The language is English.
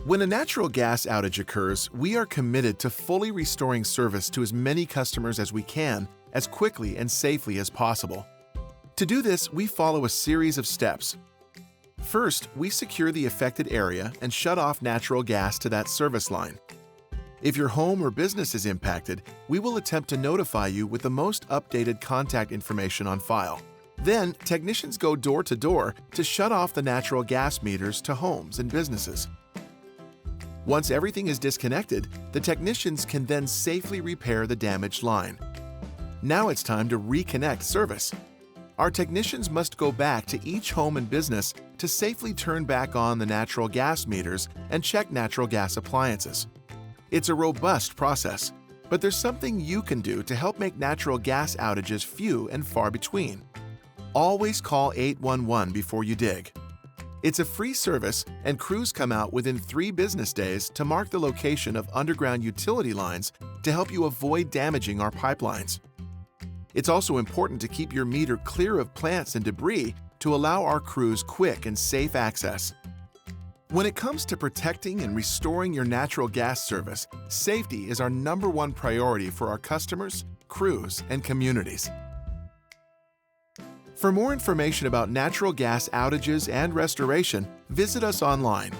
When a natural gas outage occurs, we are committed to fully restoring service to as many customers as we can, as quickly and safely as possible. To do this, we follow a series of steps. First, we secure the affected area and shut off natural gas to that service line. If your home or business is impacted, we will attempt to notify you with the most updated contact information on file. Then, technicians go door to door to shut off the natural gas meters to homes and businesses. Once everything is disconnected, the technicians can then safely repair the damaged line. Now it's time to reconnect service. Our technicians must go back to each home and business to safely turn back on the natural gas meters and check natural gas appliances. It's a robust process, but there's something you can do to help make natural gas outages few and far between. Always call 811 before you dig. It's a free service, and crews come out within 3 business days to mark the location of underground utility lines to help you avoid damaging our pipelines. It's also important to keep your meter clear of plants and debris to allow our crews quick and safe access. When it comes to protecting and restoring your natural gas service, safety is our #1 priority for our customers, crews, and communities. For more information about natural gas outages and restoration, visit us online